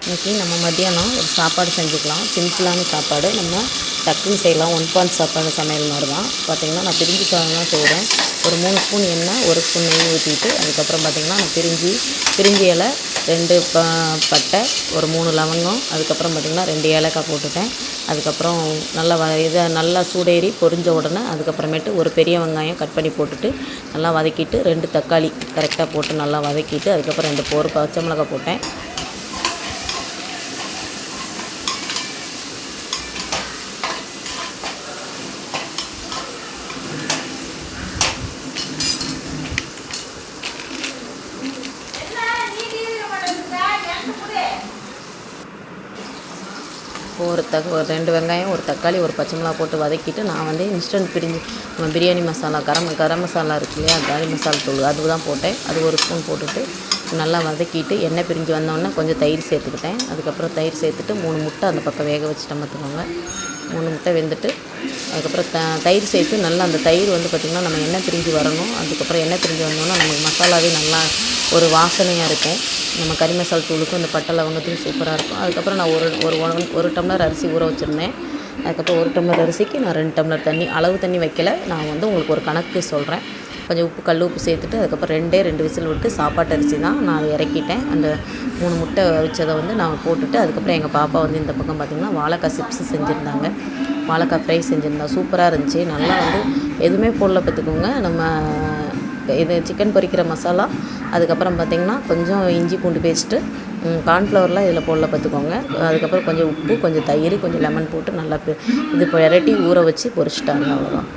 இன்றைக்கி நம்ம மத்தியானம் ஒரு சாப்பாடு செஞ்சுக்கலாம். சிம்பிளான சாப்பாடு, நம்ம டக்குன்னு செய்யலாம். 1 பாட் சாப்பாடு சமையல் மாதிரி தான். பார்த்திங்கன்னா நான் பிரிஞ்சி சாதம் தான் செய்கிறேன். ஒரு 3 ஸ்பூன் எண்ணெய், 1 ஸ்பூன் நெய் ஊற்றிட்டு அதுக்கப்புறம் பார்த்திங்கன்னா நான் பிரிஞ்சி இலை, 2 பட்டை, ஒரு 3 லவங்கம், அதுக்கப்புறம் பார்த்திங்கன்னா 2 ஏலக்காய் போட்டுட்டேன். அதுக்கப்புறம் நல்லா இதை நல்லா சூடேறி பொரிஞ்ச உடனே அதுக்கப்புறமேட்டு ஒரு பெரிய வெங்காயம் கட் பண்ணி போட்டுட்டு நல்லா வதக்கிட்டு 2 தக்காளி கரெக்டாக போட்டு நல்லா வதக்கிட்டு அதுக்கப்புறம் 2 பச்சை மிளகாய் போட்டேன். ஒரு 2 வெங்காயம், ஒரு தக்காளி, ஒரு பச்சை மிளகா போட்டு வதக்கிட்டு நான் வந்து இன்ஸ்டன்ட் நம்ம பிரியாணி மசாலா கரம் மசாலா இருக்கு இல்லையா, கறி மசாலா தூள் அது தான் போட்டேன். அது 1 ஸ்பூன் போட்டுட்டு நல்லா வதக்கிட்டு எண்ணெய் பிரிஞ்சு வந்தோடனே கொஞ்சம் தயிர் சேர்த்துக்கிட்டேன். அதுக்கப்புறம் தயிர் சேர்த்துட்டு 3 முட்டை அந்த பக்கம் வேக வச்சுட்டேன் பார்த்துக்கோங்க. 3 முட்டை வெந்துட்டு அதுக்கப்புறம் தயிர் சேர்த்து நல்லா அந்த தயிர் வந்து பார்த்திங்கன்னா நம்ம எண்ணெய் பிரிஞ்சு வரணும். அதுக்கப்புறம் எண்ணெய் பிரிஞ்சு வந்தோன்னா நமக்கு மசாலாவே நல்லா ஒரு வாசனையாக இருக்கும். நம்ம கறி மசாலா தூளுக்கும் இந்த பட்டை லவங்கத்துக்கும் சூப்பராக இருக்கும். அதுக்கப்புறம் நான் ஒரு டம்ளர் அரிசி ஊற வச்சுருந்தேன். அதுக்கப்புறம் 1 டம்ளர் அரிசிக்கு நான் 2 டம்ளர் தண்ணி, அளவு தண்ணி வைக்கல. நான் வந்து உங்களுக்கு ஒரு கணக்கு சொல்கிறேன். கொஞ்சம் கல் உப்பு சேர்த்துட்டு அதுக்கப்புறம் 2 விசில் விட்டு சாப்பாட்டு அரிசி தான் நான் இறக்கிட்டேன். அந்த 3 முட்டை வச்சதை வந்து நான் போட்டுட்டு அதுக்கப்புறம் எங்கள் பாப்பா வந்து இந்த பக்கம் பார்த்திங்கன்னா வாழைக்காய் சிப்ஸ் செஞ்சுருந்தாங்க. வாழைக்காய் ஃப்ரை செஞ்சுருந்தா சூப்பராக இருந்துச்சு. நல்லா வந்து எதுவுமே போடல பார்த்துக்கோங்க. நம்ம இது சிக்கன் பொரிக்கிற மசாலா, அதுக்கப்புறம் பார்த்திங்கன்னா கொஞ்சம் இஞ்சி பூண்டு பேஸ்ட்டு, கார்ன்ஃப்ளவர்லாம் இதில் போடல பார்த்துக்கோங்க. அதுக்கப்புறம் கொஞ்சம் உப்பு, கொஞ்சம் தயிர், கொஞ்சம் லெமன் போட்டு நல்லா இது புரட்டி ஊற வச்சு பொரிச்சிட்டாங்க. அவ்வளோதான்.